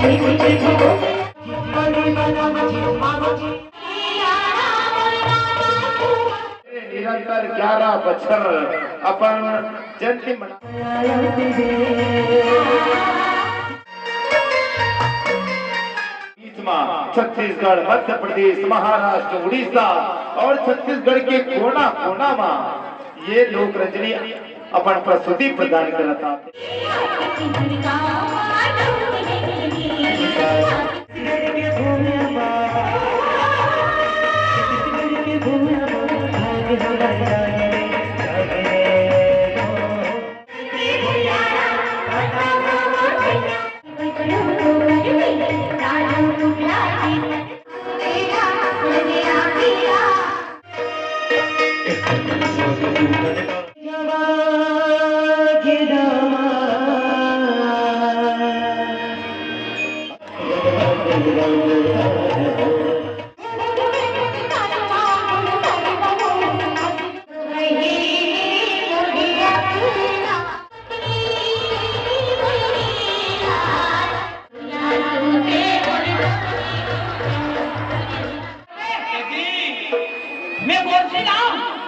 निरंतर 11 बछर अपन जयंती छत्तीसगढ़, मध्य प्रदेश, महाराष्ट्र, उड़ीसा और छत्तीसगढ़ के कोना कोना में ये लोक रंजनी अपन प्रस्तुति प्रदान करता।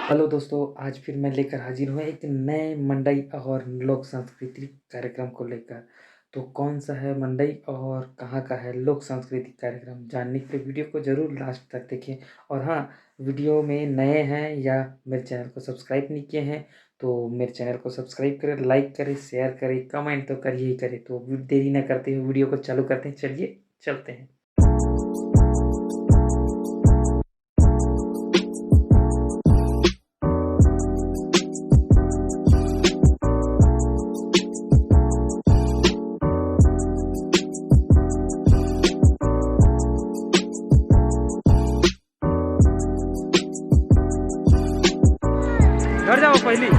हेलो दोस्तों, आज फिर मैं लेकर हाजिर हूँ एक नए मंडई और लोक सांस्कृतिक कार्यक्रम को लेकर। तो कौन सा है मंडई और कहाँ का है लोक सांस्कृतिक कार्यक्रम, जानने के लिए वीडियो को ज़रूर लास्ट तक देखें। और हाँ, वीडियो में नए हैं या मेरे चैनल को सब्सक्राइब नहीं किए हैं तो मेरे चैनल को सब्सक्राइब करें, लाइक करें, शेयर करें, कमेंट तो करिए ही करें। तो देरी ना करते हुए वीडियो को चालू करते हैं, चलिए चलते हैं। घर जाओ पहली।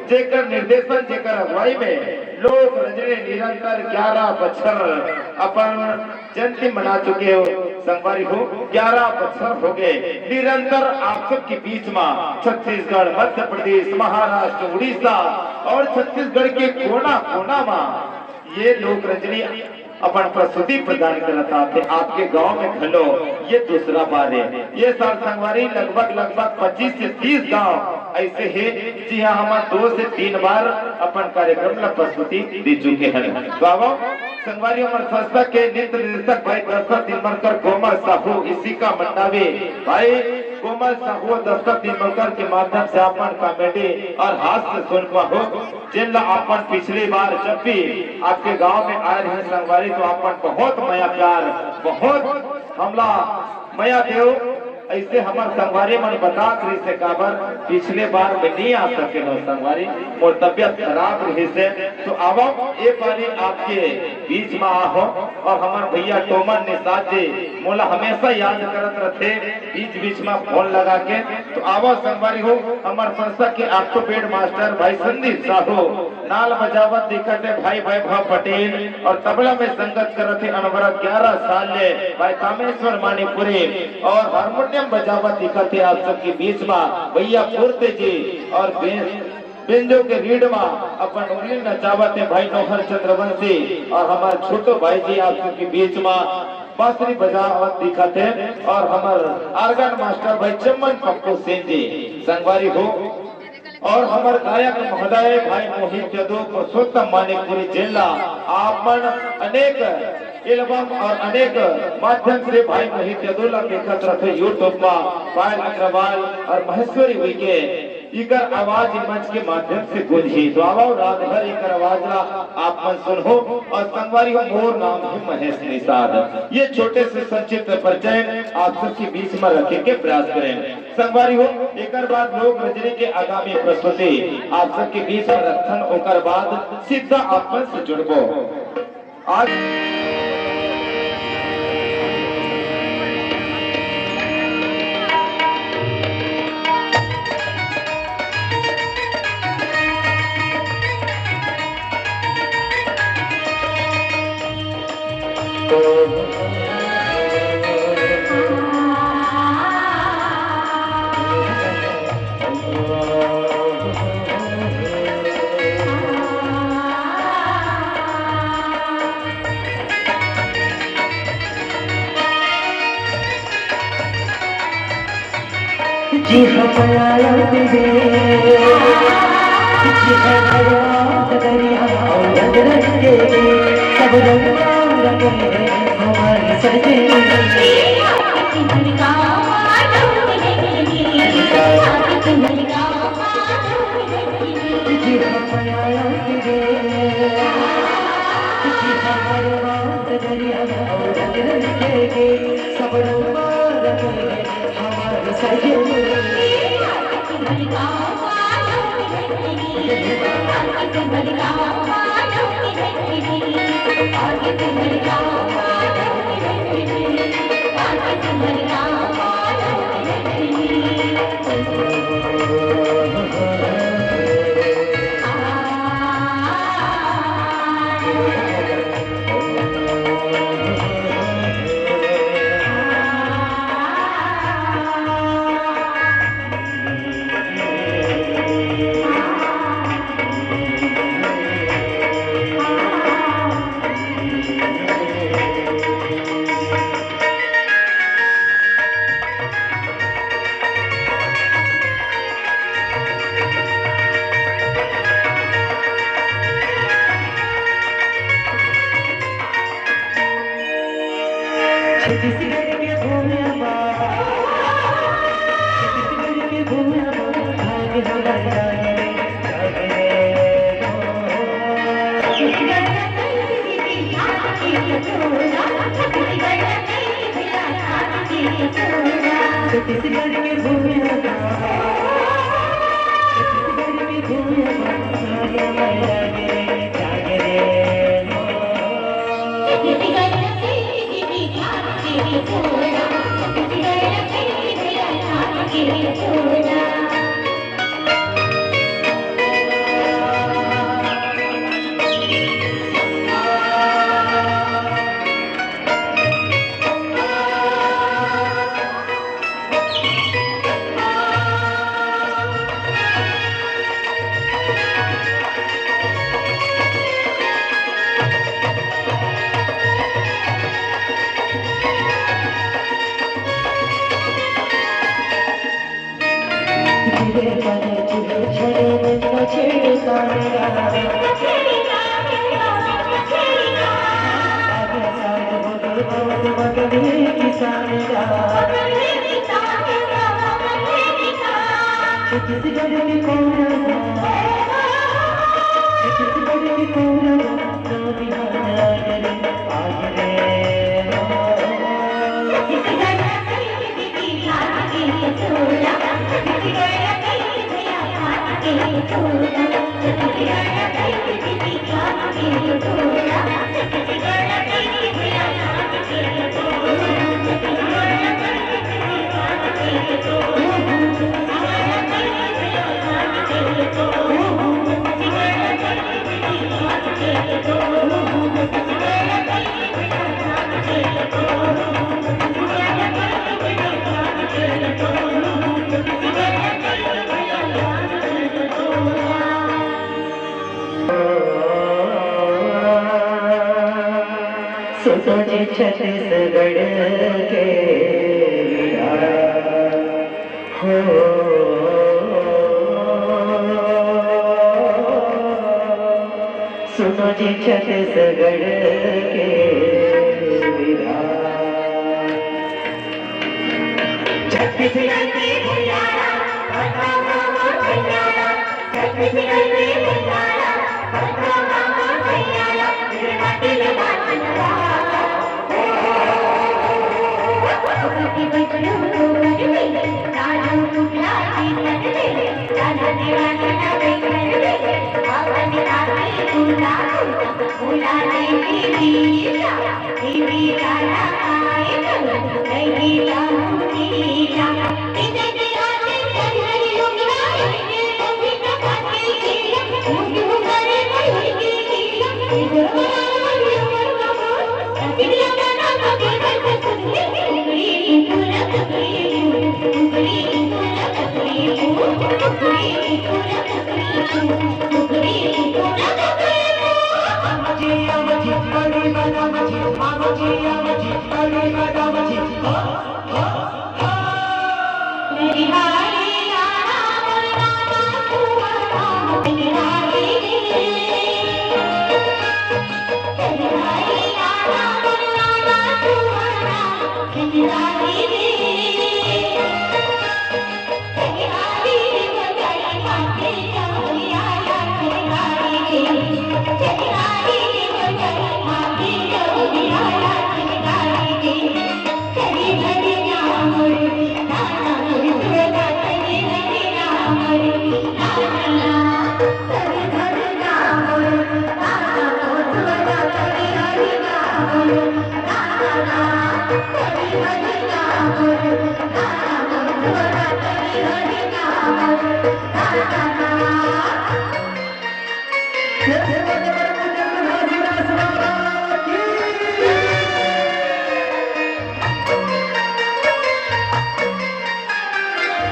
जेकर निर्देशन जेकर अगुवाई में लोक रंजनी निरंतर 11 बछर अपन जयंती मना चुके हो। संगवारी हो 11 बछर हो गए निरंतर आप सब के बीच में छत्तीसगढ़, मध्य प्रदेश, महाराष्ट्र, उड़ीसा और छत्तीसगढ़ के कोना कोना में ये लोक रंजनी अपन प्रस्तुति प्रदान करता थे। आपके गांव में खलो ये दूसरा बार है। ये साल संगवारी लगभग 25 से 30 गांव ऐसे है जी हाँ, हम 2 से 3 बार अपन कार्यक्रम में प्रस्तुति दे चुके हैं। बाबा संगवारी हमारे संस्था के नृत्य निर्देशक भाई दशरथ दिनमरकर कोमल साहू, इसी का मंडावे भाई कोमल साहू दस्तक दिनकर के माध्यम से अपन कॉमेडी और हास्य सुन पाओ। जिन अपन पिछली बार जब भी आपके गांव में आए रहे संगवारी तो अपन बहुत माया प्यार बहुत हमला माया देव ऐसे हमार संगवारी मन बता रही से काबर पिछले बार में नहीं आ सके नो संगवारी मोर तबियत खराब रही से तो अब ये बारी आपके बीच में आहो और हमार भैया टोमन निषाद जी मोला हमेशा याद करत रहते बीच बीच में फोन लगा के तो आवो संगवारी हो हमार संस्था के ऑर्थोपेड मास्टर भाई संदीप साहू नाल बजावत दिखत है भाई वैभव पटेल और तबला में संगत करत है अनवरत 11 साल ले भाई कामेश्वर मानीपुरी और हारमोनियम बजावत दिखत है आप सबके बीच में भैया पूर्ते जी और बेंजो के रीड में अपन उंगली नचावत है भाई नौहर चंद्रवंशी और हमारे छोटो भाई जी आप सबके बीच में बांसुरी बजावत दिखत है और हमारे आर्गन मास्टर भाई चमन पप्पू सिंह जी संगवारी हो और हमारे गायक महोदय भाई मोहित यादव पुरुषोत्तम मानिकपुरी जिला आपन अनेक एल्बम और अनेक माध्यम से भाई मोहित यादव देखत रहे यूट्यूब में पायल अग्रवाल और महेश्वरी हुई के इकर आवाज मंच के माध्यम से गूंजी तो आओ रात भर इकर आवाज ला आप मन सुनो और संगवारी हो मोर नाम है महेश निषाद। ये छोटे से संक्षिप्त परिचय आप सबके बीच में रखे के प्रयास करें संगवारी हो एकर बाद लोक रजनी के आगामी प्रस्तुति आप सबके बीच में रखन ओकर बाद सीधा आप मन से जुड़बो आज जी हमारा तेरे जी हमारा दरिया और रंग के सब रंग हमारे सजे जी हमारा तेरे जी हमारा दरिया और रंग के सब रंग हमारे सजे छत्तीसगढ़ के भूमिया छत्तीसगढ़ के भूमिया भाग्य हमारा छत्तीसगढ़ के भूमिया छत्तीसगढ़ के भूमिया भाग्य हमारा सोचे छत्तीसगढ़ के हो सुनो जी छत्तीसगढ़ के छत्तीसगढ़ के भैयारा छत्तीसगढ़ के भैयारा भैयारा मेरे माटी में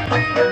Thank you.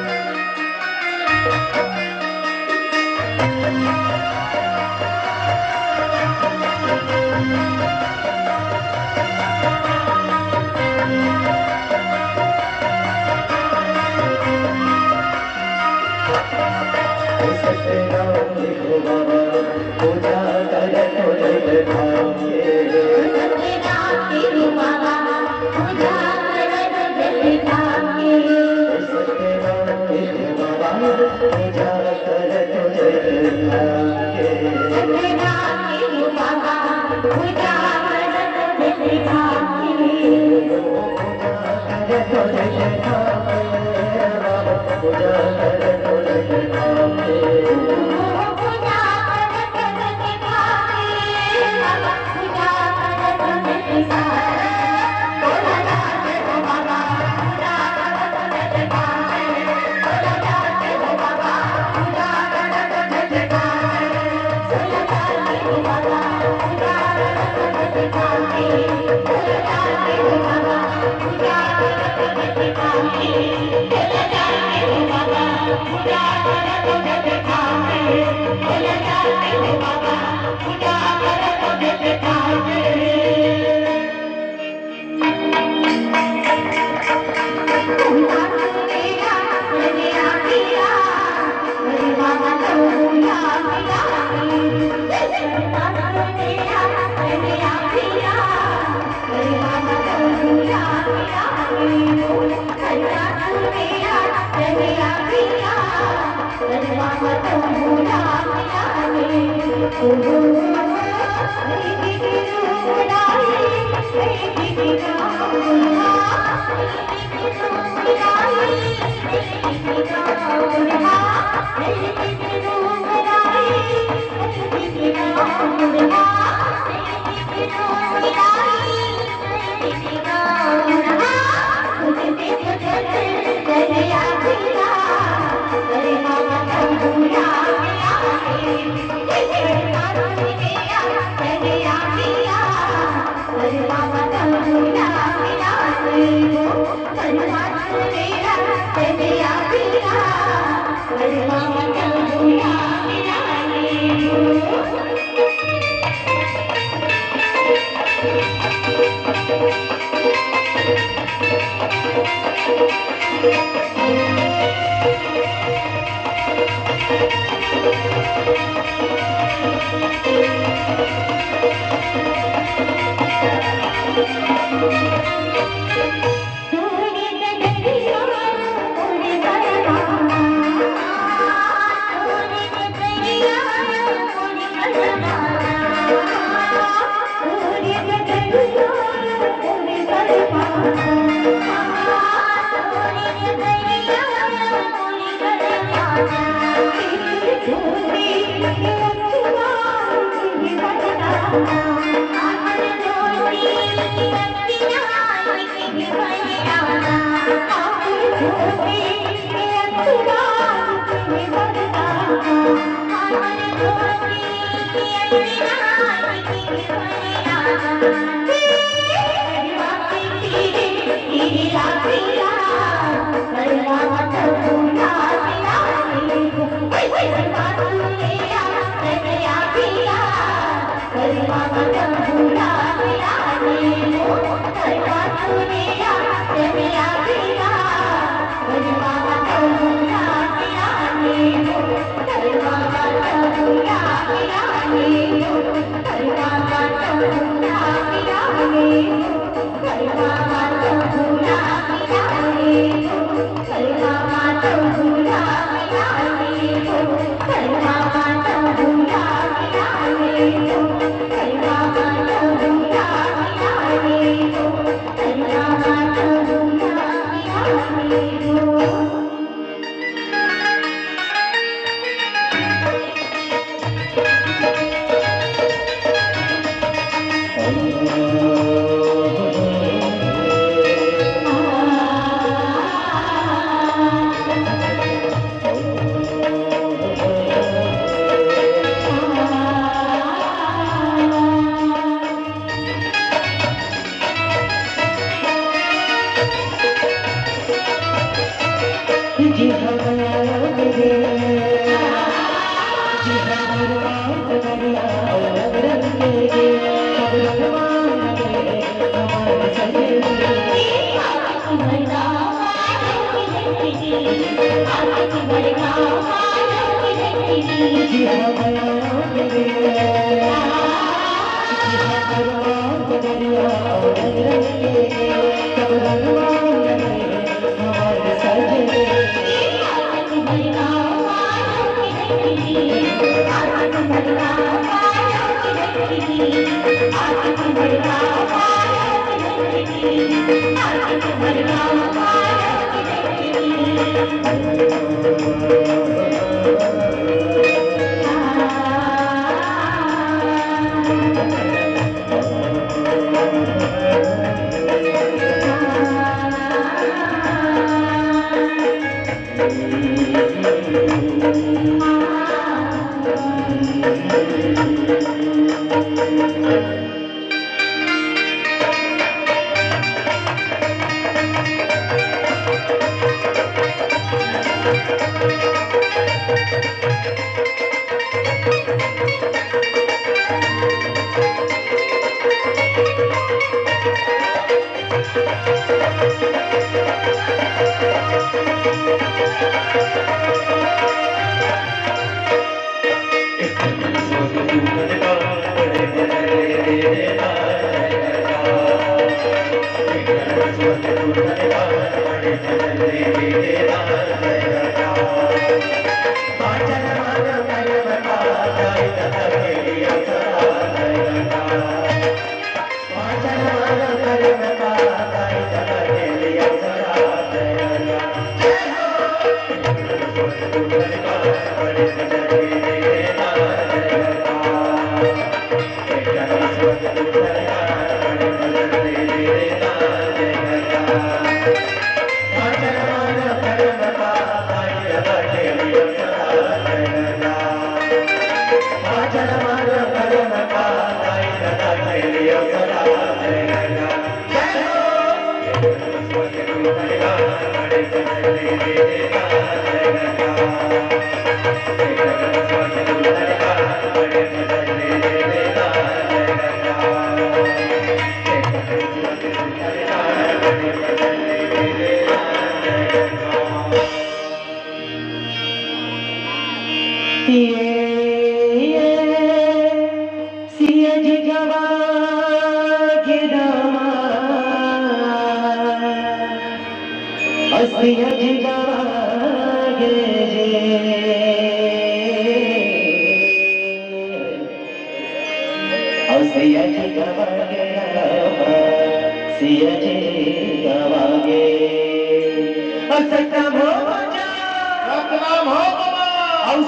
सतनाम हो बाबा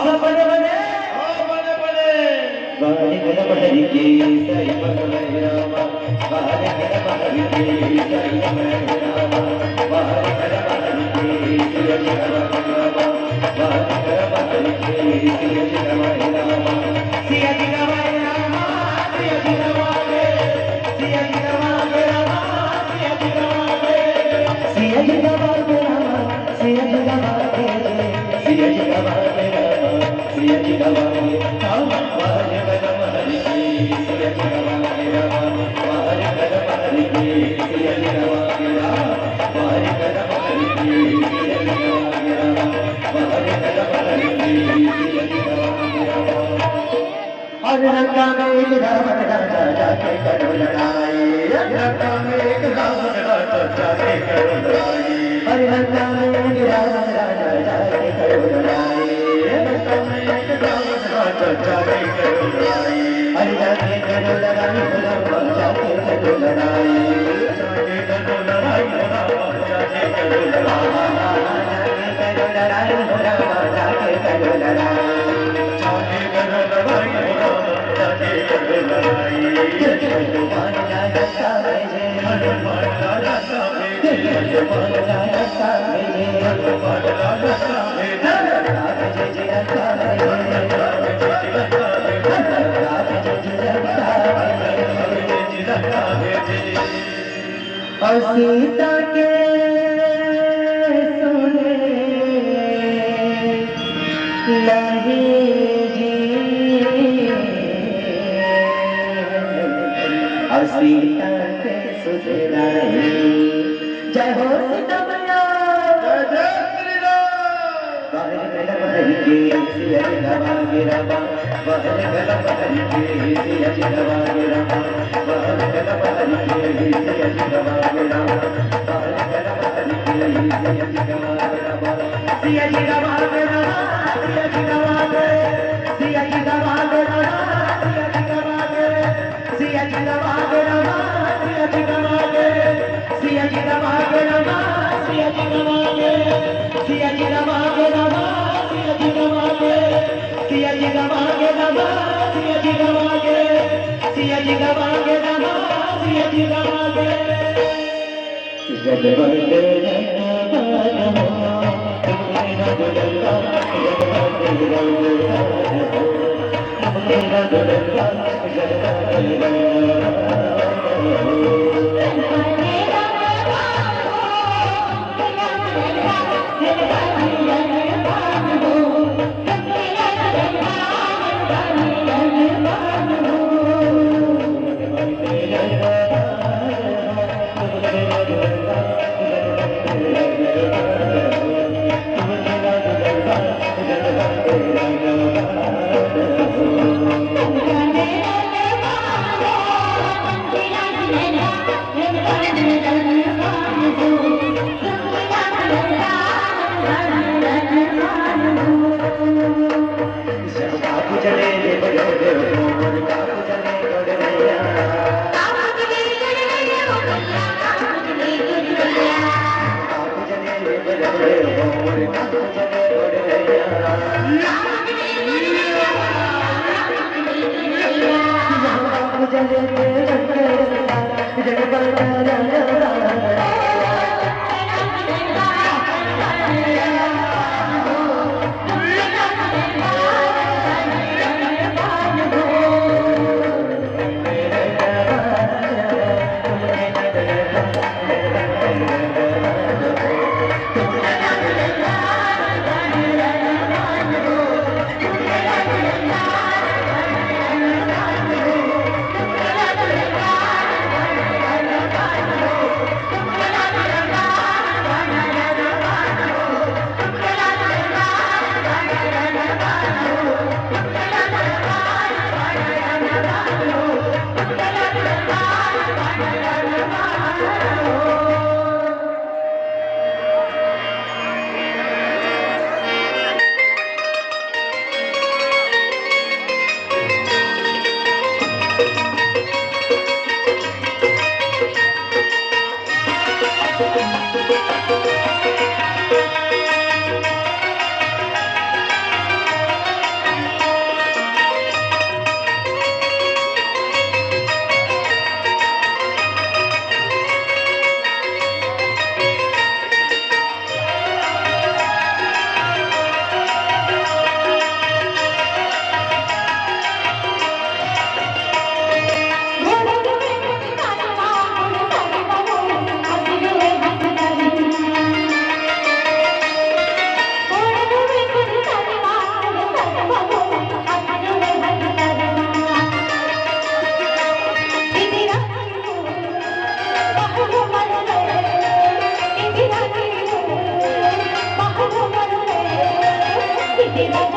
हो बड़े बड़े सीता के सुने नहीं जी सीता के सुने नहीं जय हो सीता मैया जय Shri Ram Thank you. Thank you.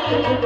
Full